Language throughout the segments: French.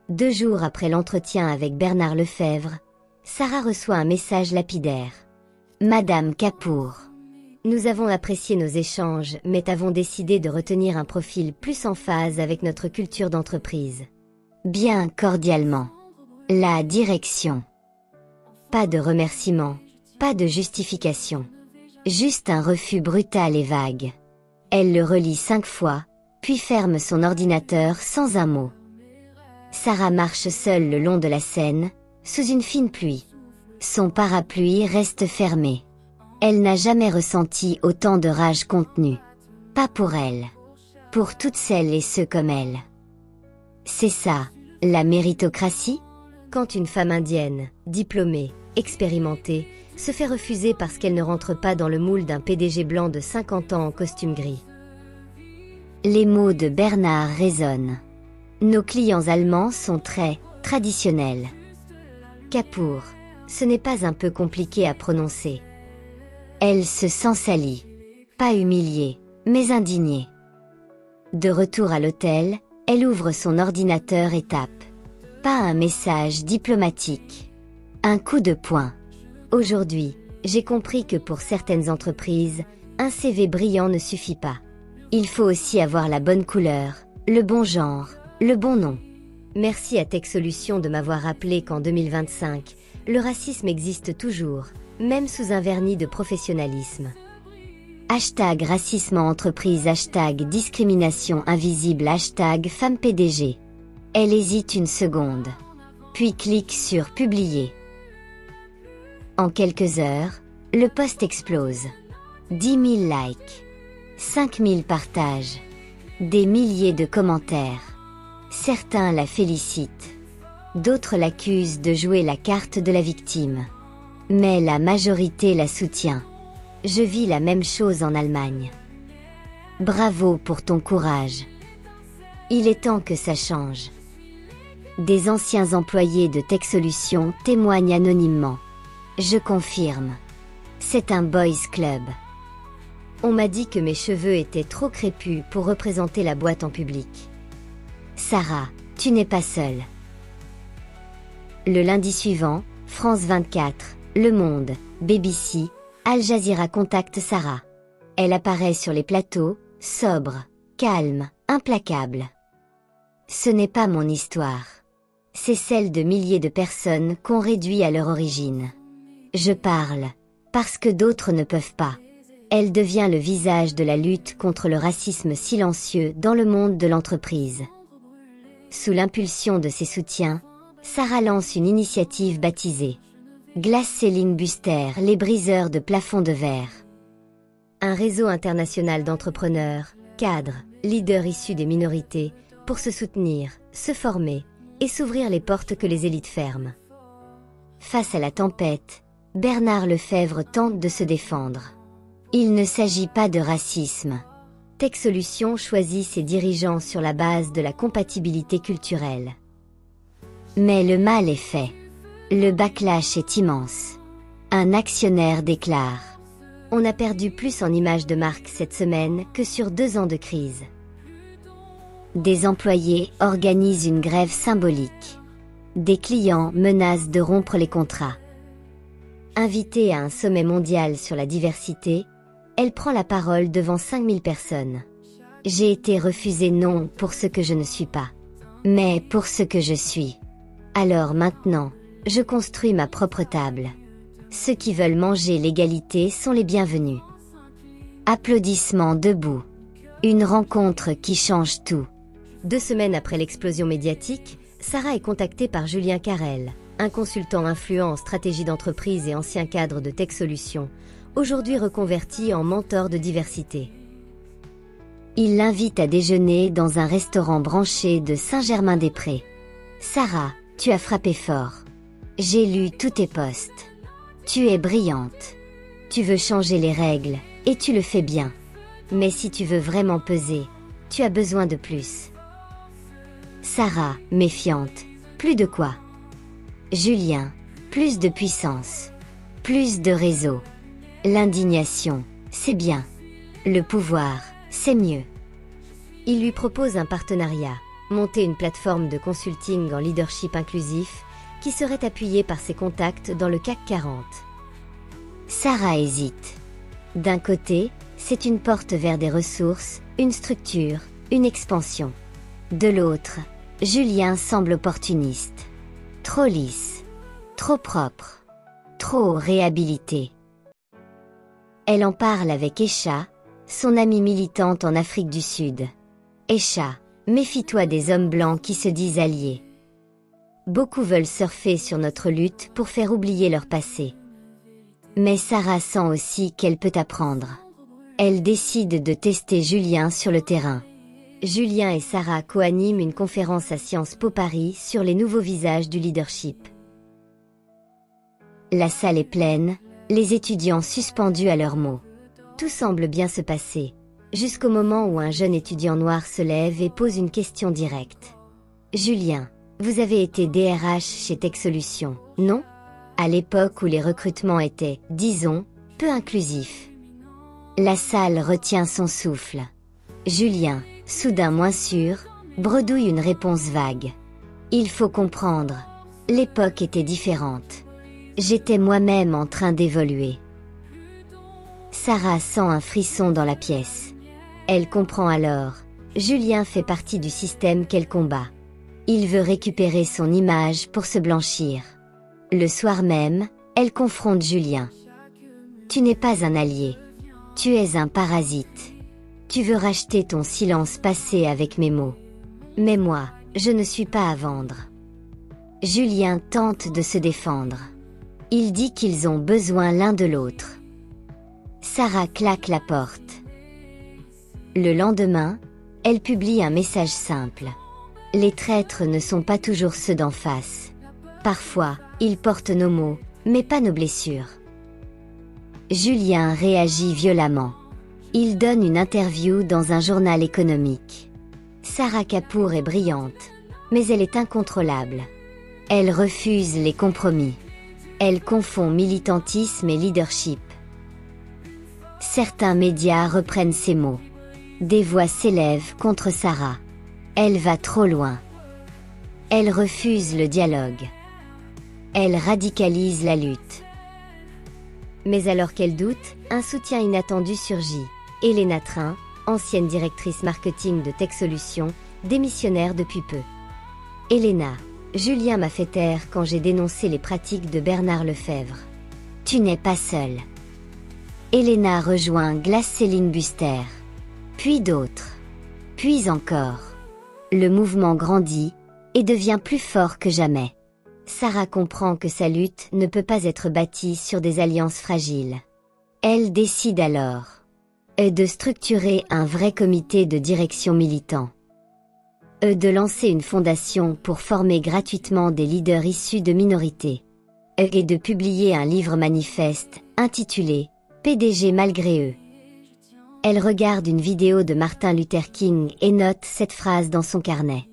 2 jours après l'entretien avec Bernard Lefebvre, Sarah reçoit un message lapidaire. Madame Kapoor. Nous avons apprécié nos échanges, mais avons décidé de retenir un profil plus en phase avec notre culture d'entreprise. Bien cordialement. La direction. Pas de remerciements, pas de justification. Juste un refus brutal et vague. Elle le relit 5 fois, puis ferme son ordinateur sans un mot. Sarah marche seule le long de la Seine, sous une fine pluie. Son parapluie reste fermé. Elle n'a jamais ressenti autant de rage contenue. Pas pour elle. Pour toutes celles et ceux comme elle. C'est ça, la méritocratie? Quand une femme indienne, diplômée, expérimentée, se fait refuser parce qu'elle ne rentre pas dans le moule d'un PDG blanc de 50 ans en costume gris. Les mots de Bernard résonnent. Nos clients allemands sont très traditionnels. Kapoor, ce n'est pas un peu compliqué à prononcer. Elle se sent salie. Pas humiliée, mais indignée. De retour à l'hôtel, elle ouvre son ordinateur et tape. Pas un message diplomatique. Un coup de poing. Aujourd'hui, j'ai compris que pour certaines entreprises, un CV brillant ne suffit pas. Il faut aussi avoir la bonne couleur, le bon genre, le bon nom. Merci à Tech Solutions de m'avoir rappelé qu'en 2025, le racisme existe toujours, même sous un vernis de professionnalisme. Hashtag racisme en entreprise, hashtag discrimination invisible, hashtag femme PDG. Elle hésite une seconde. Puis clique sur publier. En quelques heures, le post explose. 10 000 likes. 5 000 partages. Des milliers de commentaires. Certains la félicitent. D'autres l'accusent de jouer la carte de la victime. Mais la majorité la soutient. Je vis la même chose en Allemagne. Bravo pour ton courage. Il est temps que ça change. Des anciens employés de Tech Solutions témoignent anonymement. Je confirme. C'est un boys club. On m'a dit que mes cheveux étaient trop crépus pour représenter la boîte en public. Sarah, tu n'es pas seule. Le lundi suivant, France 24, Le Monde, BBC, Al Jazeera contacte Sarah. Elle apparaît sur les plateaux, sobre, calme, implacable. Ce n'est pas mon histoire. C'est celle de milliers de personnes qu'on réduit à leur origine. Je parle, parce que d'autres ne peuvent pas. Elle devient le visage de la lutte contre le racisme silencieux dans le monde de l'entreprise. Sous l'impulsion de ses soutiens, Sarah lance une initiative baptisée Glass Ceiling Buster, les briseurs de plafonds de verre. Un réseau international d'entrepreneurs, cadres, leaders issus des minorités, pour se soutenir, se former et s'ouvrir les portes que les élites ferment. Face à la tempête, Bernard Lefebvre tente de se défendre. Il ne s'agit pas de racisme. Tech Solutions choisit ses dirigeants sur la base de la compatibilité culturelle. Mais le mal est fait. Le backlash est immense. Un actionnaire déclare: on a perdu plus en image de marque cette semaine que sur 2 ans de crise. Des employés organisent une grève symbolique. Des clients menacent de rompre les contrats. Invitée à un sommet mondial sur la diversité, elle prend la parole devant 5000 personnes. J'ai été refusée non pour ce que je ne suis pas, mais pour ce que je suis. Alors maintenant, je construis ma propre table. Ceux qui veulent manger l'égalité sont les bienvenus. Applaudissements debout. Une rencontre qui change tout. 2 semaines après l'explosion médiatique, Sarah est contactée par Julien Carrel, un consultant influent en stratégie d'entreprise et ancien cadre de Tech Solutions, aujourd'hui reconverti en mentor de diversité. Il l'invite à déjeuner dans un restaurant branché de Saint-Germain-des-Prés. Sarah, tu as frappé fort. J'ai lu tous tes posts. Tu es brillante. Tu veux changer les règles, et tu le fais bien. Mais si tu veux vraiment peser, tu as besoin de plus. Sarah, méfiante. Plus de quoi? Julien, plus de puissance. Plus de réseau. L'indignation, c'est bien. Le pouvoir, c'est mieux. Il lui propose un partenariat, monter une plateforme de consulting en leadership inclusif qui serait appuyée par ses contacts dans le CAC 40. Sarah hésite. D'un côté, c'est une porte vers des ressources, une structure, une expansion. De l'autre, Julien semble opportuniste. Trop lisse. Trop propre. Trop réhabilité. Elle en parle avec Esha, son amie militante en Afrique du Sud. Esha, méfie-toi des hommes blancs qui se disent alliés. Beaucoup veulent surfer sur notre lutte pour faire oublier leur passé. Mais Sarah sent aussi qu'elle peut apprendre. Elle décide de tester Julien sur le terrain. Julien et Sarah co-animent une conférence à Sciences Po Paris sur les nouveaux visages du leadership. La salle est pleine, les étudiants suspendus à leurs mots. Tout semble bien se passer, jusqu'au moment où un jeune étudiant noir se lève et pose une question directe. Julien, vous avez été DRH chez Tech Solutions, non? À l'époque où les recrutements étaient, disons, peu inclusifs. La salle retient son souffle. Julien, soudain moins sûr, bredouille une réponse vague. Il faut comprendre. L'époque était différente. J'étais moi-même en train d'évoluer. Sarah sent un frisson dans la pièce. Elle comprend alors. Julien fait partie du système qu'elle combat. Il veut récupérer son image pour se blanchir. Le soir même, elle confronte Julien. Tu n'es pas un allié. Tu es un parasite. Tu veux racheter ton silence passé avec mes mots. Mais moi, je ne suis pas à vendre. Julien tente de se défendre. Il dit qu'ils ont besoin l'un de l'autre. Sarah claque la porte. Le lendemain, elle publie un message simple. Les traîtres ne sont pas toujours ceux d'en face. Parfois, ils portent nos mots, mais pas nos blessures. Julien réagit violemment. Il donne une interview dans un journal économique. Sarah Kapoor est brillante, mais elle est incontrôlable. Elle refuse les compromis. Elle confond militantisme et leadership. Certains médias reprennent ces mots. Des voix s'élèvent contre Sarah. Elle va trop loin. Elle refuse le dialogue. Elle radicalise la lutte. Mais alors qu'elle doute, un soutien inattendu surgit. Elena Train, ancienne directrice marketing de Tech Solutions, démissionnaire depuis peu. Elena, Julien m'a fait taire quand j'ai dénoncé les pratiques de Bernard Lefebvre. Tu n'es pas seule. Elena rejoint Glass-Céline Buster. Puis d'autres. Puis encore. Le mouvement grandit et devient plus fort que jamais. Sarah comprend que sa lutte ne peut pas être bâtie sur des alliances fragiles. Elle décide alors de structurer un vrai comité de direction militant. De lancer une fondation pour former gratuitement des leaders issus de minorités. Et de publier un livre manifeste intitulé « PDG malgré eux ». Elle regarde une vidéo de Martin Luther King et note cette phrase dans son carnet.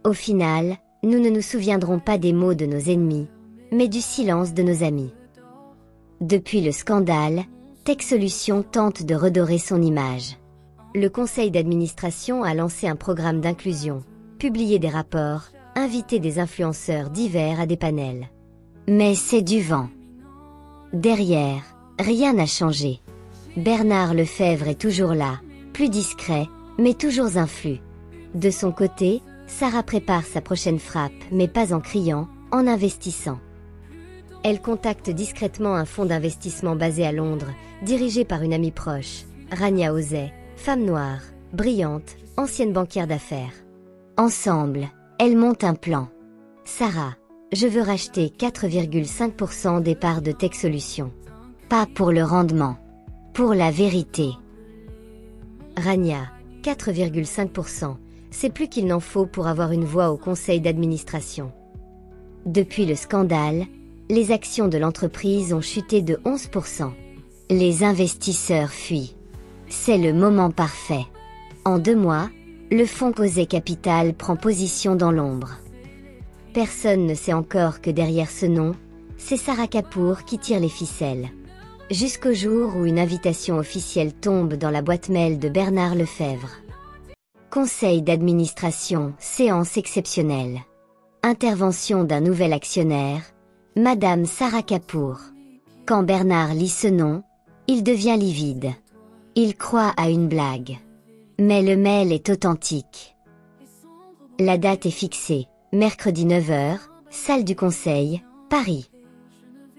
Au final, nous ne nous souviendrons pas des mots de nos ennemis, mais du silence de nos amis. Depuis le scandale, Tech Solutions tente de redorer son image. Le conseil d'administration a lancé un programme d'inclusion, publié des rapports, invité des influenceurs divers à des panels. Mais c'est du vent. Derrière, rien n'a changé. Bernard Lefebvre est toujours là, plus discret, mais toujours influent. De son côté, Sarah prépare sa prochaine frappe, mais pas en criant, en investissant. Elle contacte discrètement un fonds d'investissement basé à Londres, dirigé par une amie proche, Rania Ozay, femme noire, brillante, ancienne banquière d'affaires. Ensemble, elles montent un plan. Sarah, je veux racheter 4,5% des parts de Tech Solutions. Pas pour le rendement. Pour la vérité. Rania, 4,5%, c'est plus qu'il n'en faut pour avoir une voix au conseil d'administration. Depuis le scandale, les actions de l'entreprise ont chuté de 11%. Les investisseurs fuient. C'est le moment parfait. En 2 mois, le fonds Ozay Capital prend position dans l'ombre. Personne ne sait encore que derrière ce nom, c'est Sarah Kapoor qui tire les ficelles. Jusqu'au jour où une invitation officielle tombe dans la boîte mail de Bernard Lefebvre. Conseil d'administration, séance exceptionnelle. Intervention d'un nouvel actionnaire, Madame Sarah Kapoor. Quand Bernard lit ce nom, il devient livide. Il croit à une blague. Mais le mail est authentique. La date est fixée, mercredi 9 h, salle du Conseil, Paris.